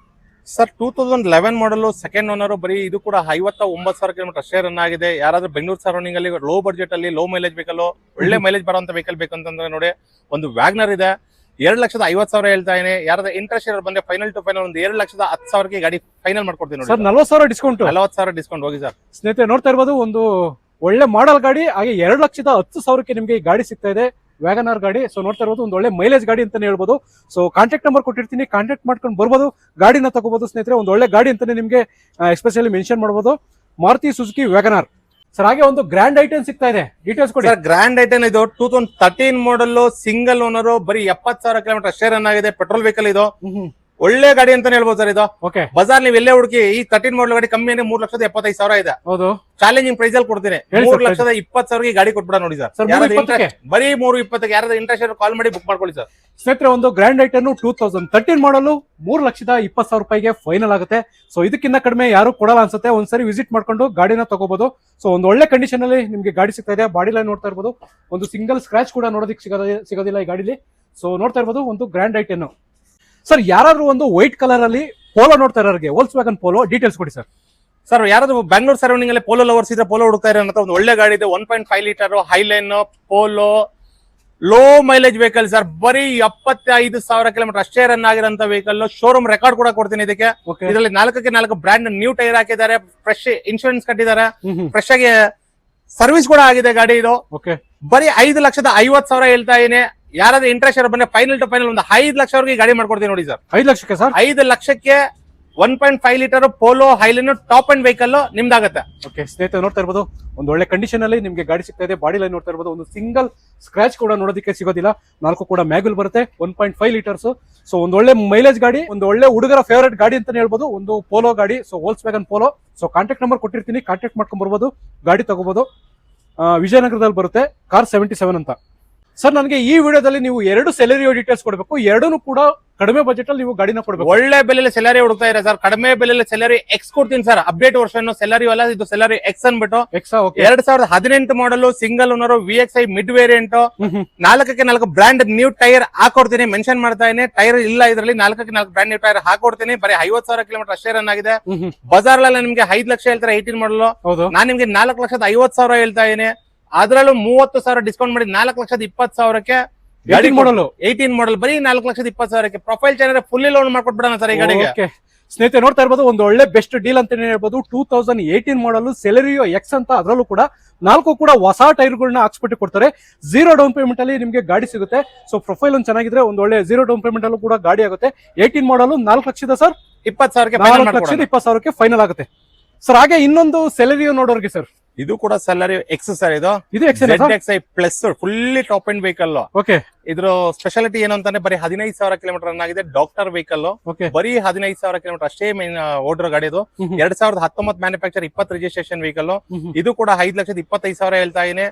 Sir 2011 model second owner, ಬರೀ ಇದು ಕೂಡ 59,000 ಕಿಲೋಮೀಟರ್ ಅಷ್ಟೇ ರನ್ ಆಗಿದೆ. ಯಾರಾದ್ರೂ ಬೆಂಗಳೂರು ಸರೌಂಡಿಂಗ್ ಅಲ್ಲಿ ಲೋ ಬಜೆಟ್ ಅಲ್ಲಿ ಲೋ ಮೈಲೇಜ್ ವೆಹಿಕಲ್, ಒಳ್ಳೆ ಮೈಲೇಜ್ ಬರುವಂತ ವೆಹಿಕಲ್ ಬೇಕಂತಂದ್ರೆ ನೋಡಿ ಒಂದು ವ್ಯಾಗ್ನರ್ ಇದೆ. 2,50,000 ಹೇಳ್ತಾ ಇದೀನಿ. ಯಾರಾದ್ರೂ ಇಂಟ್ರೆಸ್ಟ್ ಇರೋ ಬಂದ್ರೆ ಫೈನಲ್ ಟು ಫೈನಲ್ ಒಂದು 2,10,000 ಗಾಡಿ ಫೈನಲ್ ಮಾಡ್ಕೊಡ್ತೀನಿ ನೋಡಿ ಸರ್. 40,000 ಡಿಸ್ಕೌಂಟ್, 40,000 ಡಿಸ್ಕೌಂಟ್ ಹೋಗಿ ಸರ್. ಸ್ನೇಹಿತರೆ ನೋಡ್ತಾ ಇರ್ಬೋದು ಒಂದು ಒಳ್ಳೆ ಮಾಡೆಲ್ ಗಾಡಿ, ಹಾಗೆ 2,10,000 ನಿಮಗೆ ಈ ಗಾಡಿ ಸಿಗ್ತಾ ಇದೆ, ವ್ಯಾಗನಾರ್ ಗಾಡಿ. ಸೊ ನೋಡ್ತಾ ಇರ್ಬೋದು ಒಂದು ಒಳ್ಳೆ ಮೈಲೇಜ್ ಗಾಡಿ ಅಂತಾನೆ ಹೇಳ್ಬೋದು. ಸೊ ಕಾಂಟ್ಯಾಕ್ಟ್ ನಂಬರ್ ಕೊಟ್ಟಿರ್ತೀನಿ, ಕಾಂಟ್ಯಾಕ್ಟ್ ಮಾಡ್ಕೊಂಡು ಬರ್ಬೋದು, ಗಾಡಿನ ತಗೋಬಹುದು ಸ್ನೇಹಿತರೆ. ಒಂದು ಒಳ್ಳೆ ಗಾಡಿ ಅಂತಾನೆ ನಿಮಗೆ ಎಸ್ಪೆಷಲಿ ಮೆನ್ಷನ್ ಮಾಡಬಹುದು, ಮಾರುತಿ ಸುಜುಕಿ ವ್ಯಾಗನಾರ್ ಸರ್. ಹಾಗೆ ಒಂದು ಗ್ರ್ಯಾಂಡ್ ಐಟನ್ ಸಿಗ್ತಾ ಇದೆ, ಡೀಟೇಲ್ಸ್ ಕೊಡಿ ಸರ್. ಗ್ರ್ಯಾಂಡ್ ಐಟನ್ ಇದು 2013 ಮಾಡಲ್, ಸಿಂಗಲ್ ಓನರ್, ಬರೀ 70,000 ಕಿಲೋಮೀಟರ್ ಅಷ್ಟೇ ರನ್ ಆಗಿದೆ. ಪೆಟ್ರೋಲ್ ವೆಹಿಕಲ್ ಇದು, ಒಳ್ಳೆ ಗಾಡಿ ಅಂತಾನೆ ಹೇಳ್ಬೋದು ಸರ್. ಇದು ಓಕೆ ಬಜಾರ್ ನೀವು ಎಲ್ಲೇ ಹುಡುಕಿ ಈ 13 ಮಾಡಲ್ ಗಾಡಿ ಕಮ್ಮಿ ಅಂದ್ರೆ 3,75,000 ಇದೆ. ಹೌದು, ಚಾಲೆಂಜಿಂಗ್ ಪ್ರೈಸ್ ಅಲ್ಲಿ ಕೊಡ್ತೀನಿ. 3,20,000 ಗಾಡಿ ಕೊಟ್ಬಿಡ ನೋಡಿ ಸರ್. ಬರೀ 3,20,000 ಯಾರಾದ್ರೂ ಇಂಟ್ರೆಸ್ಟ್ ಕಾಲ್ ಮಾಡಿ ಬುಕ್ ಮಾಡ್ಕೊಳ್ಳಿ ಸರ್. ಸ್ನೇಹಿತರೆ ಒಂದು ಗ್ರ್ಯಾಂಡ್ ಐಟನ್ 2013 ಮಾಡಲು 3,20,000 ಫೈನಲ್ ಆಗುತ್ತೆ. ಸೊ ಇದಕ್ಕಿಂತ ಕಡಿಮೆ ಯಾರು ಕೊಡಲ್ಲ ಅನ್ಸುತ್ತೆ. ಒಂದ್ಸರಿ ವಿಸಿಟ್ ಮಾಡ್ಕೊಂಡು ಗಾಡಿನ ತಗೋಬಹುದು. ಸೊ ಒಂದು ಒಳ್ಳೆ ಕಂಡೀಷನ್ ಅಲ್ಲಿ ನಿಮ್ಗೆ ಗಾಡಿ ಸಿಗ್ತಾ ಇದೆ. ಬಾಡಿ ಲೈನ್ ನೋಡ್ತಾ ಇರ್ಬೋದು, ಒಂದು ಸಿಂಗಲ್ ಸ್ಕ್ರಾಚ್ ಕೂಡ ನೋಡೋದಕ್ಕೆ ಸಿಗೋದಿಲ್ಲ ಈ ಗಾಡಿಲಿ. ಸೊ ನೋಡ್ತಾ ಇರ್ಬೋದು ಒಂದು ಗ್ರ್ಯಾಂಡ್ ಐಟನ್ ಸರ್. ಯಾರಾದ್ರೂ ಒಂದು ವೈಟ್ ಕಲರ್ ಅಲ್ಲಿ ಪೋಲೋ ನೋಡ್ತಾ ಇರೋರಿಗೆ, ವೋಲ್ಕ್ಸ್ವ್ಯಾಗನ್ ಪೋಲೋ, ಡೀಟೇಲ್ಸ್ ಕೊಡಿ ಸರ್. ಸರ್ ಯಾರಾದ್ರೂ ಬೆಂಗಳೂರು ಸರೌಂಡಿಂಗ್ ಅಲ್ಲಿ ಪೋಲೋ ಲವರ್ಸ್ ಇದ್ರೆ, ಪೋಲೋ ಹುಡುಕ್ತಾ ಇರೋ ಒಂದು ಒಳ್ಳೆ ಗಾಡಿ ಇದೆ. 1.5 litre Highline polo, low mileage vehicle sir. ಬರೀ 75,000 ಕಿಲೋಮೀಟರ್ ಅಷ್ಟೇ ರನ್ ಆಗಿರೋಂತ ವೆಹಿಕಲ್. ಶೋರೂಮ್ ರೆಕಾರ್ಡ್ ಕೂಡ ಕೊಡ್ತೀನಿ ಇದಕ್ಕೆ. ಇದರಲ್ಲಿ 4ಕ್ಕೆ 4 ಬ್ರ್ಯಾಂಡ್ ನ್ಯೂ ಟೈರ್ ಹಾಕಿದ್ದಾರೆ, ಫ್ರೆಶ್ ಇನ್ಶೂರೆನ್ಸ್ ಕಟ್ಟಿದ್ದಾರೆ, ಫ್ರೆಶ್ ಆಗಿ ಸರ್ವಿಸ್ ಕೂಡ ಆಗಿದೆ ಗಾಡಿ ಇದು. ಬರೀ 5,50,000 ಹೇಳ್ತಾ ಇದೀನಿ. ಯಾರಾದ್ರೂ ಇಂಟ್ರೆಸ್ಟ್ ಇರೋ ಬಂದ್ರೆ ಫೈನಲ್ ಟು ಫೈನಲ್ ಒಂದು 5 ಲಕ್ಷವರೆಗೆ ಗಾಡಿ ಮಾಡ್ಕೊಡ್ತೀನಿ ನೋಡಿ ಸರ್. 5 ಲಕ್ಷಕ್ಕೆ ಸರ್? 5 ಲಕ್ಷಕ್ಕೆ 1.5 litre Polo Highline top end vehicle ನಿಮ್ದಾಗತ್ತೆ. ಓಕೆ ಸ್ನೇಹಿತರೆ ನೋಡ್ತಾ ಇರ್ಬೋದು ಒಂದು ಒಳ್ಳೆ ಕಂಡೀಷನ್ ಅಲ್ಲಿ ನಿಮ್ಗೆ ಗಾಡಿ ಸಿಗ್ತಾ ಇದೆ. ಬಾಡಿ ಲೈನ್ ನೋಡ್ತಾ ಇರ್ಬೋದು, ಒಂದು ಸಿಂಗಲ್ ಸ್ಕ್ರಾಚ್ ಕೂಡ ನೋಡೋದಕ್ಕೆ ಸಿಗೋದಿಲ್ಲ. 4 ಕೂಡ ಮ್ಯಾಗ್ಯುಲ್ ಬರುತ್ತೆ, 1.5 ಲೀಟರ್ಸ್. ಸೊ ಒಂದು ಒಳ್ಳೆ ಮೈಲೇಜ್ ಗಾಡಿ, ಒಂದು ಒಳ್ಳೆ ಹುಡುಗರ ಫೇವರೇಟ್ ಗಾಡಿ ಅಂತಾನೆ ಹೇಳ್ಬೋದು, ಒಂದು ಪೋಲೋ ಗಾಡಿ. So Volkswagen Polo. So contact number ಕೊಟ್ಟಿರ್ತೀನಿ, ಕಾಂಟ್ಯಾಕ್ಟ್ ಮಾಡ್ಕೊಂಡ್ ಬರ್ಬೋದು, ಗಾಡಿ ತಗೋಬಹುದು. ವಿಜಯನಗರದಲ್ಲಿ ಬರುತ್ತೆ, ಕಾರ್ 77 ಅಂತ. ಸರ್ ನನಗೆ ಈ ವಿಡಿಯೋದಲ್ಲಿ ನೀವು 2 ಸೆಲೆರಿಯೋ ಡೀಟೇಲ್ಸ್ ಕೊಡಬೇಕು. 2 ಕೂಡ ಕಡಿಮೆ ಬಜೆಟ್ ಅಲ್ಲಿ ನೀವು ಗಾಡಿನ ಕೊಡಬೇಕು. ಒಳ್ಳೆ ಬೆಲೆಯಲ್ಲಿ ಸೆಲೆರಿ ಹುಡುಕ್ತಾ ಇರ ಸರ್. ಕಡಿಮೆ ಬೆಲೆಯಲ್ಲಿ ಸೆಲೆರಿ ಎಕ್ಸ್ ಕೊಡ್ತೀನಿ ಸರ್. ಅಪ್ಡೇಟ್ ವರ್ಷನ್ ಸೆಲೆರಿ ಅಲ್ಲ, ಇದು ಸೆಲೆರಿ ಎಕ್ಸ್ ಅನ್ಬಿಟ್ಟು 2018 model, single owner, VXI mid variant, 4ಕ್ಕೆ 4 ಬ್ರ್ಯಾಂಡ್ ನ್ಯೂ ಟೈರ್ ಹಾಕೊಡ್ತೀನಿ. ಮೆನ್ಷನ್ ಮಾಡ್ತಾ ಇದೀನಿ, ಟೈರ್ ಇಲ್ಲ ಇದರಲ್ಲಿ. 4ಕ್ಕೆ 4 ಬ್ರ್ಯಾಂಡ್ ನ್ಯೂ ಟೈರ್ ಹಾಕೊಡ್ತೀನಿ. ಬರೀ 50,000 ಕಿಲೋಮೀಟರ್ ಅಷ್ಟೇ ರನ್ ಆಗಿದೆ. ಬಜಾರ್ ಅಲ್ಲಿ ನಿಮ್ಗೆ 5 ಲಕ್ಷ ಹೇಳ್ತಾರೆ 18 ಮಾಡಲ್. ನಾನ್ ನಿಮ್ಗೆ 4,50,000 ಹೇಳ್ತಾ ಇದೀನಿ. ಅದ್ರಲ್ಲೂ 30,000 ಡಿಸ್ಕೌಂಟ್ ಮಾಡಿ 4,20,000ಕ್ಕೆ 18 ಮಾಡಲ್ ಬರೀ 4,20,000 ಪ್ರೊಫೈಲ್ ಚೆನ್ನಾಗಿ ಫುಲ್ಲಿ ಲೋನ್ ಮಾಡ್ಕೊಟ್ಬಿಡೋಣ ಸರ್ ಈ ಗಾಡಿಗೆ. ಸ್ನೇಹಿತರೆ ನೋಡ್ತಾ ಇರ್ಬೋದು ಒಂದು ಒಳ್ಳೆ ಬೆಸ್ಟ್ ಡೀಲ್ ಅಂತಾನೆ ಹೇಳ್ಬೋದು. 2018 ಮಾಡಲ್ ಸೆಲೆರಿಯೋ ಎಕ್ಸ್ ಅಂತ. ಅದರಲ್ಲೂ ಕೂಡ 4 ಕೂಡ ಹೊಸ ಟೈರ್ಗಳನ್ನ ಹಾಕ್ಸ್ಬಿಟ್ಟು ಕೊಡ್ತಾರೆ. 0 ಡೌನ್ ಪೇಮೆಂಟ್ ಅಲ್ಲಿ ನಿಮ್ಗೆ ಗಾಡಿ ಸಿಗುತ್ತೆ. ಸೊ ಪ್ರೊಫೈಲ್ ಒಂದು ಚೆನ್ನಾಗಿದ್ರೆ ಒಂದು ಒಳ್ಳೆ 0 ಡೌನ್ ಪೇಮೆಂಟ್ ಅಲ್ಲೂ ಕೂಡ ಗಾಡಿ ಆಗುತ್ತೆ. 18 ಮಾಡಲ್ 4 ಲಕ್ಷದ ಸರ್ 20,000 ಫೈನಲ್ ಆಗುತ್ತೆ ಸರ್. ಹಾಗೆ ಇನ್ನೊಂದು ಸೆಲೆರಿಯೋ ನೋಡೋರ್ಗೆ ಸರ್, ಇದು ಕೂಡ ಸೆಲೆರಿಯೋ ಎಕ್ಸ್ ಸರ್. ಇದು ZXi plus fully top end vehicle. Okay, ಇದ್ರ ಸ್ಪೆಷಾಲಿಟಿ ಏನು ಅಂತಾನೆ ಬರೀ 15,000 ಕಿಲೋಮೀಟರ್ ರನ್ ಆಗಿದೆ. ಡಾಕ್ಟರ್ ವೆಹಿಕಲ್, ಬರೀ 15,000 ಕಿಲೋಮೀಟರ್ ಅಷ್ಟೇ ಓಡಿರೋ ಗಾಡಿ. ಇದು 2019 ಮ್ಯಾನುಫ್ಯಾಕ್ಚರ್, 20 ರಿಜಿಸ್ಟ್ರೇಷನ್ ವೆಹಿಕಲ್. ಇದು ಕೂಡ 5,25,000 ಹೇಳ್ತಾ ಇದೀನಿ.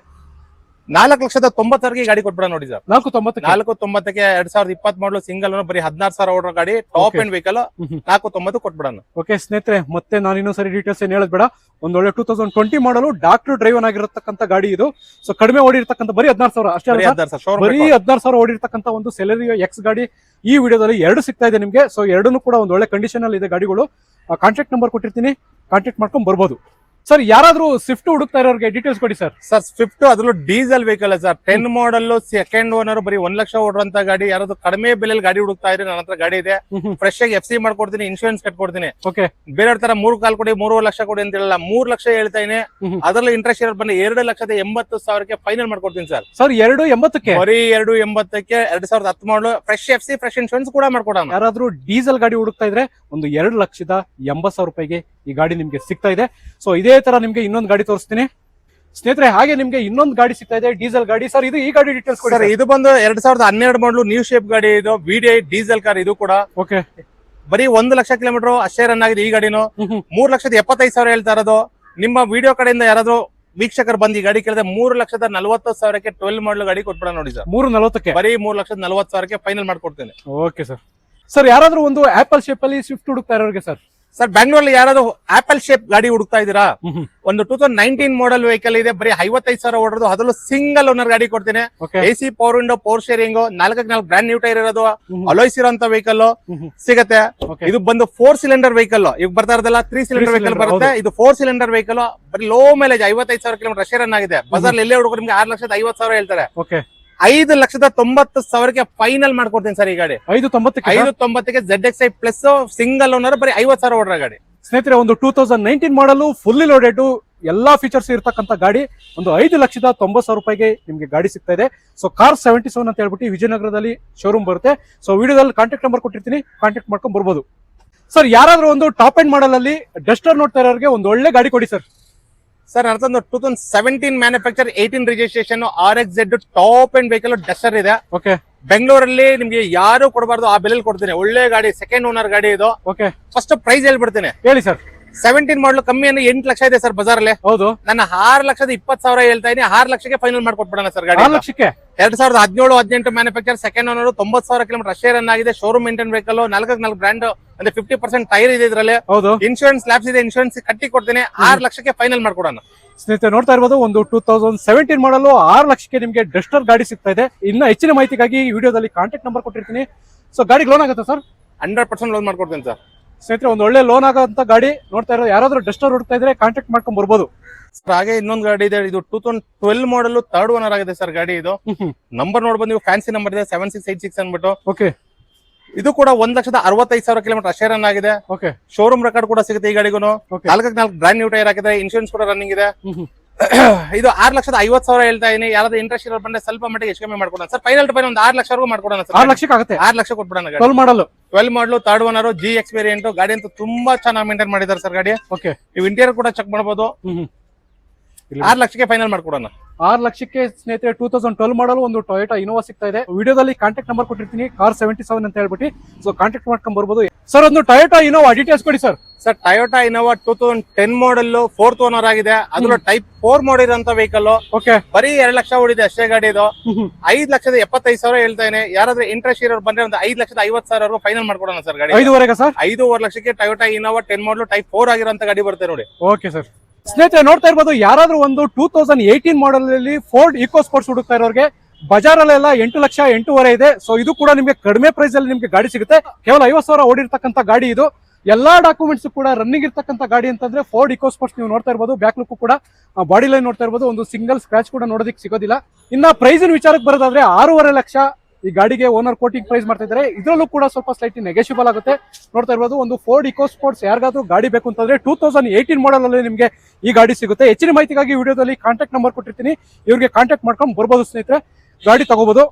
4,90,000 ಗಾಡಿ ಕೊಟ್ಬಿಡ ನೋಡಿ ಸರ್. 4,90,000ಕ್ಕೆ 2020 ಮಾಡಲು ಸಿಂಗಲ್ ಬರೀ 16,000 ಓಡೋ ಗಾಡಿ, ಟಾಪ್ ಅಂಡ್ ವೆಹಿಕಲ್. 4,90,000 ಕೊಟ್ಬಿಡೋಣ. ಓಕೆ ಸ್ನೇಹಿತರೆ, ಮತ್ತೆ ನಾನು ಇನ್ನೊಂದ್ಸರಿ ಡೀಟೇಲ್ಸ್ ಏನ್ ಹೇಳದ್ ಬೇಡ. ಒಂದೊಳ್ಳೆ 2020 ಮಾಡಲು ಡಾಕ್ಟರ್ ಡ್ರೈವನ್ ಆಗಿರತಕ್ಕಂತ ಗಾಡಿ ಇದು. ಸೊ ಕಡಿಮೆ ಓಡಿರ್ತಕ್ಕಂಥ ಬರೀ 16,000 ಅಷ್ಟೇ, ಬರೀ 16,000 ಓಡಿರ್ತಕ್ಕಂಥ ಒಂದು ಸೆಲೆರಿಯೋ ಎಕ್ಸ್ ಗಾಡಿ ಈ ವಿಡಿಯೋದಲ್ಲಿ 2 ಸಿಗ್ತಾ ಇದೆ ನಿಮ್ಗೆ. ಸೊ 2 ಕೂಡ ಒಂದು ಒಳ್ಳೆ ಕಂಡೀಷನ್ ಅಲ್ಲಿ ಇದೆ ಗಾಡಿಗಳು. ಕಾಂಟ್ಯಾಕ್ಟ್ ನಂಬರ್ ಕೊಟ್ಟಿರ್ತೀನಿ, ಕಾಂಟ್ಯಾಕ್ಟ್ ಮಾಡ್ಕೊಂಡ್ ಬರ್ಬೋದು. ಸರ್ ಯಾರಾದ್ರೂ ಸ್ವಿಫ್ಟ್ ಹುಡುಕ್ತಾ ಇರೋರಿಗೆ ಡೀಟೇಲ್ಸ್ ಕೊಡಿ ಸರ್. ಸರ್ ಸ್ವಿಫ್ಟ್ ಅದ್ರಲ್ಲೂ diesel vehicle sir. 10 model second owner, ಬರೀ 1 ಲಕ್ಷ ಓಡುವಂತ ಗಾಡಿ. ಯಾರಾದ್ರೂ ಕಡಿಮೆ ಬೆಲೆಯಲ್ಲಿ ಗಾಡಿ ಹುಡುಕ್ತಾ ಇದ್ರೆ ನನ್ನ ಹತ್ರ ಗಾಡಿ ಇದೆ. ಫ್ರೆಶ್ ಆಗಿ FC ಮಾಡ್ಕೊಡ್ತೀನಿ, ಇನ್ಶೂರೆನ್ಸ್ ಕಟ್ಕೊಡ್ತೀನಿ. ಬೇರೆ ತರ 3 ಕಾಲ್ ಕೊಡಿ 3 ಲಕ್ಷ ಕೊಡಿ ಅಂತ ಹೇಳಲ್ಲ, 3 ಲಕ್ಷ ಹೇಳ್ತಾ ಇದೀನಿ. ಅದ್ರಲ್ಲಿ ಇಂಟ್ರೆಸ್ಟ್ ಇರೋ ಬಂದ್ರೆ 2,80,000 ಫೈನಲ್ ಮಾಡ್ಕೊಡ್ತೀನಿ ಸರ್. ಸರ್ 2,80,000 ಬರೀ 2,80,000 2010 ಮಾಡಲು ಫ್ರೆಶ್ FC ಫ್ರೆಶ್ ಇನ್ಶೂರೆನ್ಸ್ ಕೂಡ ಮಾಡ್ಕೊಡೋಣ. ಯಾರಾದ್ರೂ ಡೀಸೆಲ್ ಗಾಡಿ ಹುಡುಕ್ತಾ ಇದ್ರೆ ಒಂದು 2,80,000 ಈ ಗಾಡಿ ನಿಮ್ಗೆ ಸಿಗ್ತಾ ಇದೆ. ಸೊ ಇದೇ ತರ ನಿಮ್ಗೆ ಇನ್ನೊಂದು ಗಾಡಿ ತೋರಿಸ್ತೀನಿ ಸ್ನೇಹಿತರೆ. ಹಾಗೆ ನಿಮ್ಗೆ ಇನ್ನೊಂದು ಗಾಡಿ ಸಿಗ್ತಾ ಇದೆ, ಡೀಸೆಲ್ ಗಾಡಿ. ಸರ್ ಇದು ಈ ಗಾಡಿ ಡೀಟೇಲ್ಸ್ ಕೊಡಿ ಸರ್. ಇದು ಬಂದು 2012 ಮಾಡಲು ನ್ಯೂ ಶೇಪ್ ಗಾಡಿ. ಇದು VDI ಡೀಸೆಲ್ ಕಾರ್. ಇದು ಕೂಡ ಓಕೆ ಬರೀ 1,00,000 ಕಿಲೋಮೀಟರ್ ಅಷ್ಟೇ ರನ್ ಆಗಿದೆ ಈ ಗಾಡಿನು. 3,75,000 ಹೇಳ್ತಾ ಇರೋದು. ನಿಮ್ಮ ವಿಡಿಯೋ ಕಡೆಯಿಂದ ಯಾರಾದ್ರೂ ವೀಕ್ಷಕರು ಬಂದು ಈ ಗಾಡಿ ಕೇಳಿದ್ರೆ 3,40,000ಕ್ಕೆ 12 ಮಾಡಲ್ ಗಾಡಿ ಕೊಟ್ಬಿಡ ನೋಡಿ ಸರ್. 340ಕ್ಕೆ ಬರೀ 3,40,000ಕ್ಕೆ ಫೈನಲ್ ಮಾಡ್ಕೊಡ್ತೇನೆ. Okay sir. ಸರ್ ಯಾರಾದ್ರೂ ಒಂದು ಆಪಲ್ ಶೇಪ್ ಅಲ್ಲಿ ಸ್ವಿಫ್ಟ್ ಹುಡುಕ್ತಾ ಇರೋರಿಗೆ ಸರ್ ಬ್ಯಾಂಗ್ಳೂರಲ್ಲಿ ಯಾರಾದ್ರೂ ಆಪಲ್ ಶೇಪ್ ಗಾಡಿ ಹುಡುಕ್ತಾ ಇದೀರಾ? ಒಂದು 2019 ಮಾಡಲ್ ವೆಹಿಕಲ್ ಇದೆ, ಬರೀ 55,000 ಓಡೋದು, ಅದರಲ್ಲೂ ಸಿಂಗಲ್ ಓನರ್ ಗಾಡಿ ಕೊಡ್ತೀನಿ. AC power window, power sharing, 4x4 brand new tyre ಇರೋದು, ಅಲಾಯ್ಸ್ ಇರೋಂತ ವೆಹಿಕಲ್ ಸಿಗತ್ತೆ. ಇದು ಬಂದು 4 ಸಿಲಿಂಡರ್ ವೆಹಿಕಲ್. ಈಗ ಬರ್ತಾ ಇರೋದಲ್ಲ 3 ಸಿಲಿಂಡರ್ ವೆಹಿಕಲ್ ಬರುತ್ತೆ. ಇದು 4 ಸಿಲಿಂಡರ್ ವೆಹಿಕಲ್, ಬರೀ ಲೋ ಮೈಲೇಜ್, 55,000 ಕಿಲೋಮೀಟರ್ ಅಷ್ಟೇ ರನ್ ಆಗಿದೆ. ಬಜಾರ್ ಎಲ್ಲೇ ಹುಡುಗರು ನಿಮ್ಗೆ 6,50,000 ಹೇಳ್ತಾರೆ. 5,90,000ಕ್ಕೆ ಫೈನಲ್ ಮಾಡ್ಕೊಡ್ತೀನಿ ಸರ್ ಈ ಗಾಡಿ. 5,90ಕ್ಕೆ ZXi ಪ್ಲಸ್ ಸಿಂಗಲ್ ಓನರ್, ಬರೀ 50,000 ಓಡರ ಗಾಡಿ. ಸ್ನೇಹಿತರೆ, ಒಂದು 2019 ಮಾಡಲು ಫುಲ್ಲಿ ಲೋಡೆಡ್ ಎಲ್ಲಾ ಫೀಚರ್ಸ್ ಇರತಕ್ಕಂತ ಗಾಡಿ ಒಂದು 5,90,000 ನಿಮ್ಗೆ ಗಾಡಿ ಸಿಗ್ತಾ ಇದೆ. ಸೊ ಕಾರ್ 77 ಅಂತ ಹೇಳ್ಬಿಟ್ಟು ವಿಜಯನಗರದಲ್ಲಿ ಶೋರೂಮ್ ಬರುತ್ತೆ. ಸೊ ವಿಡಿಯೋದಲ್ಲಿ ಕಾಂಟ್ಯಾಕ್ಟ್ ನಂಬರ್ ಕೊಟ್ಟಿರ್ತೀನಿ, ಕಾಂಟ್ಯಾಕ್ಟ್ ಮಾಡ್ಕೊಂಡ್ ಬರ್ಬೋದು. ಸರ್ ಯಾರಾದ್ರೂ ಒಂದು ಟಾಪ್ ಎಂಡ್ ಮಾಡಲ್ ಅಲ್ಲಿ ಡಸ್ಟರ್ ನೋಡ್ತಾ ಇರೋರಿಗೆ ಒಂದು ಒಳ್ಳೆ ಗಾಡಿ ಕೊಡಿ ಸರ್. ಸರ್ ಅರ್ಥೊಂದು 2017 manufacture 18 registration RXZ top end vehicle Duster ಇದೆ. ಓಕೆ. ಬೆಂಗಳೂರಲ್ಲಿ ನಿಮ್ಗೆ ಯಾರು ಕೊಡಬಾರ್ದು ಆ ಬೆಲೆಯಲ್ಲಿ ಕೊಡ್ತೀನಿ. ಒಳ್ಳೆ ಗಾಡಿ, ಸೆಕೆಂಡ್ ಓನರ್ ಗಾಡಿ ಇದು. ಓಕೆ. ಫಸ್ಟ್ ಪ್ರೈಸ್ ಹೇಳ್ಬಿಡ್ತೀನಿ. ಹೇಳಿ ಸರ್. 17 ಮಾಡಲ್ ಕಮ್ಮಿ ಅಂದ್ರೆ 8 ಲಕ್ಷ ಇದೆ ಸರ್ ಬಜಾರ್ಲೆ. ಹೌದು. ನನ್ನ 6,20,000 ಹೇಳ್ತಾ ಇದೀನಿ. 6 ಲಕ್ಷಕ್ಕೆ ಫೈನಲ್ ಮಾಡ್ಕೊಟ್ಬಿಡೋಣ ಸರ್ ಗಾಡಿ. 6 ಲಕ್ಷಕ್ಕೆ 2017-18 ಮ್ಯಾನುಫ್ಯಾಕ್ಚರ್, ಸೆಕೆಂಡ್ ಓನರ್, 90,000 ಕಿಲೋಮೀಟರ್ ಅಷ್ಟೇ ರನ್ ಆಗಿದೆ. Showroom maintain vehicle, 4x4 brand, ಅಂದ್ರೆ 50% ಟೈರ್ ಇದೆ ಇದ್ರಲ್ಲಿ. ಹೌದು. ಇನ್ಶೂರೆನ್ಸ್ ಲ್ಯಾಬ್ಸ್ ಇದೆ, ಇನ್ಶೂರೆನ್ಸ್ ಕಟ್ಟಿ ಕೊಡ್ತೀನಿ. 6 ಲಕ್ಷಕ್ಕೆ ಫೈನಲ್ ಮಾಡ್ಕೊಡೋಣ. ಸ್ನೇಹಿತರೆ ನೋಡ್ತಾ ಇರ್ಬೋದು, ಒಂದು 2017 ಮಾಡಲು 6 ಲಕ್ಷಕ್ಕೆ ನಿಮ್ಗೆ ಡಸ್ಟರ್ ಗಾಡಿ ಸಿಗ್ತಾ ಇದೆ. ಇನ್ನ ಹೆಚ್ಚಿನ ಮಾಹಿತಿಗಾಗಿ ಈ ವಿಡಿಯೋದಲ್ಲಿ ಕಾಂಟ್ಯಾಕ್ಟ್ ನಂಬರ್ ಕೊಟ್ಟಿರ್ತೀನಿ. ಸೊ ಗಾಡಿ ಲೋನ್ ಆಗುತ್ತೆ ಸರ್? 100% ಲೋನ್ ಮಾಡ್ಕೊಡ್ತೀನಿ ಸರ್. ಸ್ನೇಹಿತರೆ, ಒಂದು ಒಳ್ಳೆ ಲೋನ್ ಆಗೋಂತ ಗಾಡಿ ನೋಡ್ತಾ ಇರೋ ಯಾರಾದ್ರೂ ಡಸ್ಟರ್ ಹುಡುಕ್ತಾ ಇದ್ರೆ ಕಾಂಟ್ಯಾಕ್ಟ್ ಮಾಡ್ಕೊಂಡ್ ಬರ್ಬೋದು. ಹಾಗೆ ಇನ್ನೊಂದು ಗಾಡಿ ಇದೆ, ಇದು 2012 ಮಾಡಲ್, 3rd ಓನರ್ ಆಗಿದೆ ಸರ್ ಗಾಡಿ. ಇದು ನಂಬರ್ ನೋಡ್ಬೋದು ನೀವು, ಫ್ಯಾನ್ಸಿ ನಂಬರ್ ಇದೆ 7686 ಅನ್ಬಿಟ್ಟು. ಓಕೆ. ಇದು ಕೂಡ 1,65,000 ಕಿಲೋಮೀಟರ್ ಅಷ್ಟೇ ರನ್ ಆಗಿದೆ. ಓಕೆ. ಶೋರೂಮ್ ರೆಕಾರ್ಡ್ ಕೂಡ ಸಿಗುತ್ತೆ ಈ ಗಾಡಿಗೂ. 4x4 ಬ್ರ್ಯಾಂಡ್ ನ್ಯೂ ಟೈರ್ ಹಾಕಿದ್ರೆ, ಇನ್ಶೂರೆನ್ಸ್ ಕೂಡ ರನ್ನಿಂಗ್ ಇದೆ. ಇದು 6,50,000 ಹೇಳ್ತಾ ಇದೀನಿ. ಯಾರಾದ್ರೂ ಇಂಟ್ರೆಸ್ಟ್ ಇರೋ ಬಂದ್ರೆ ಸ್ವಲ್ಪ ಮಟ್ಟಿಗೆ ಹೆಚ್ಚು ಕಮ್ಮಿ ಮಾಡ್ಕೊಡೋಣ ಸರ್. ಫೈನಲ್ ಟು ಫೈನಲ್ ಒಂದು 6 ಲಕ್ಷವರೆಗೂ ಮಾಡ್ಕೊಡೋಣ ಸರ್. 6 ಲಕ್ಷಕ್ಕೆ ಆಗುತ್ತೆ. 6 ಲಕ್ಷ ಕೊಟ್ಬಿಡೋಣ. 12 ಮಾಡಲು 3rd ಓನರ್, GX ವೇರಿಯಂಟ್ ಗಾಡಿ ಅಂತೂ ತುಂಬಾ ಚೆನ್ನಾಗಿ ಮೇಂಟೈನ್ ಮಾಡಿದ್ದಾರೆ ಸರ್ ಗಾಡಿ. ಓಕೆ. ನೀವು ಇಂಟೀರಿಯರ್ ಕೂಡ ಚೆಕ್ ಮಾಡಬಹುದು. 6 ಲಕ್ಷಕ್ಕೆ ಫೈನಲ್ ಮಾಡ್ಕೊಡೋಣ. 6 ಲಕ್ಷಕ್ಕೆ ಸ್ನೇಹಿತರೆ 2012 ಮಾಡಲು ಒಂದು ಟೊಯೋಟಾ ಇನೋವಾ ಸಿಗ್ತಾ ಇದೆ. ವಿಡಿಯೋದಲ್ಲಿ ಕಾಂಟ್ಯಾಕ್ಟ್ ನಂಬರ್ ಕೊಟ್ಟಿರ್ತೀನಿ, ಕಾರ್ 77 ಅಂತ ಹೇಳ್ಬಿಟ್ಟು. ಸೊ ಕಾಂಟ್ಯಾಕ್ಟ್ ಮಾಡ್ಕೊಂಡ್ ಬರ್ಬೋದು. ಸರ್ ಒಂದು ಟೊಯೋಟಾ ಇನೋವಾ ಡೀಟೇಲ್ಸ್ ಕೊಡಿ ಸರ್. ಸರ್ ಟೊಯೋಟಾ ಇನೋವಾ 2010 ಮಾಡಲ್, 4th ಓನರ್ ಆಗಿದೆ. ಅದ್ರ ಟೈಪ್ 4 ಮಾಡಿರೋಂತ ವೆಹಿಕಲ್. ಓಕೆ. ಬರೀ 2 ಲಕ್ಷ ಓಡಿದೆ ಅಷ್ಟೇ ಗಾಡಿ ಇದು. 5,75,000 ಹೇಳ್ತಾ ಇದೀನಿ. ಯಾರಾದ್ರೂ ಇಂಟ್ರೆಸ್ಟ್ ಇರೋರು ಬಂದ್ರೆ ಒಂದು 5,50,000 ಫೈನಲ್ ಮಾಡ್ಕೊಡೋಣ ಸರ್ ಗಾಡಿ. 5.5 ಸರ್? 5.5 ಲಕ್ಷಕ್ಕೆ ಟೊಯೋಟಾ ಇನೋವಾ 10 ಮಾಡಲ್ ಟೈಪ್ 4 ಆಗಿರೋಂತ ಗಾಡಿ ಬರುತ್ತೆ ನೋಡಿ. Okay sir. ಸ್ನೇಹಿತರೆ ನೋಡ್ತಾ ಇರ್ಬೋದು, ಯಾರಾದ್ರೂ ಒಂದು 2018 ಮಾಡಲ್ ಅಲ್ಲಿ ಫೋರ್ಡ್ ಈಕೋ ಸ್ಪೋರ್ಟ್ಸ್ ಹುಡುಕ್ತಾ ಇರೋರಿಗೆ ಬಜಾರಲ್ಲೆಲ್ಲ 8 ಲಕ್ಷ 8.5 ಇದೆ. ಸೊ ಇದು ಕೂಡ ನಿಮ್ಗೆ ಕಡಿಮೆ ಪ್ರೈಸ್ ಅಲ್ಲಿ ನಿಮ್ಗೆ ಗಾಡಿ ಸಿಗುತ್ತೆ. ಕೇವಲ 50,000 ಓಡಿರ್ತಕ್ಕಂಥ ಗಾಡಿ ಇದು. ಎಲ್ಲಾ ಡಾಕ್ಯುಮೆಂಟ್ಸ್ ಕೂಡ ರನ್ನಿಂಗ್ ಇರ್ತಕ್ಕಂಥ ಗಾಡಿ ಅಂತಂದ್ರೆ ಫೋರ್ಡ್ ಈಕೋ ಸ್ಪೋರ್ಟ್ಸ್ ನೀವು ನೋಡ್ತಾ ಇರ್ಬೋದು. ಬ್ಯಾಕ್ ಲುಕ್ ಕೂಡ ಬಾಡಿ ಲೈನ್ ನೋಡ್ತಾ ಇರ್ಬೋದು. ಒಂದು ಸಿಂಗಲ್ ಸ್ಕ್ರಾಚ್ ಕೂಡ ನೋಡೋದಕ್ಕೆ ಸಿಗೋದಿಲ್ಲ. ಇನ್ನ ಪ್ರೈಸಿನ ವಿಚಾರಕ್ಕೆ ಬರೋದಾದ್ರೆ 6.5 ಲಕ್ಷ ಈ ಗಾಡಿಗೆ ಓನರ್ ಕೋಟಿಂಗ್ ಪ್ರೈಸ್ ಮಾಡ್ತಾ ಇದ್ದಾರೆ. ಇದರಲ್ಲೂ ಕೂಡ ಸ್ವಲ್ಪ ಸ್ಲೈಟ್ಲಿ ನೆಗೆಷಿಬಲ್ ಆಗುತ್ತೆ. ನೋಡ್ತಾ ಇರ್ಬೋದು, ಒಂದು ಫೋರ್ಡ್ ಈಕೋ ಸ್ಪೋರ್ಟ್ಸ್ ಯಾರಿಗಾದ್ರೂ ಗಾಡಿ ಬೇಕು ಅಂತಂದ್ರೆ 2018 ಮಾಡಲ್ ಅಲ್ಲಿ ನಿಮ್ಗೆ ಈ ಗಾಡಿ ಸಿಗುತ್ತೆ. ಹೆಚ್ಚಿನ ಮಾಹಿತಿಗಾಗಿ ವಿಡಿಯೋದಲ್ಲಿ ಕಾಂಟ್ಯಾಕ್ಟ್ ನಂಬರ್ ಕೊಟ್ಟಿರ್ತೀನಿ, ಇವ್ರಿಗೆ ಕಾಂಟ್ಯಾಕ್ಟ್ ಮಾಡ್ಕೊಂಡು ಬರ್ಬೋದು ಸ್ನೇಹಿತರೆ, ಗಾಡಿ ತಗೋಬಹುದು.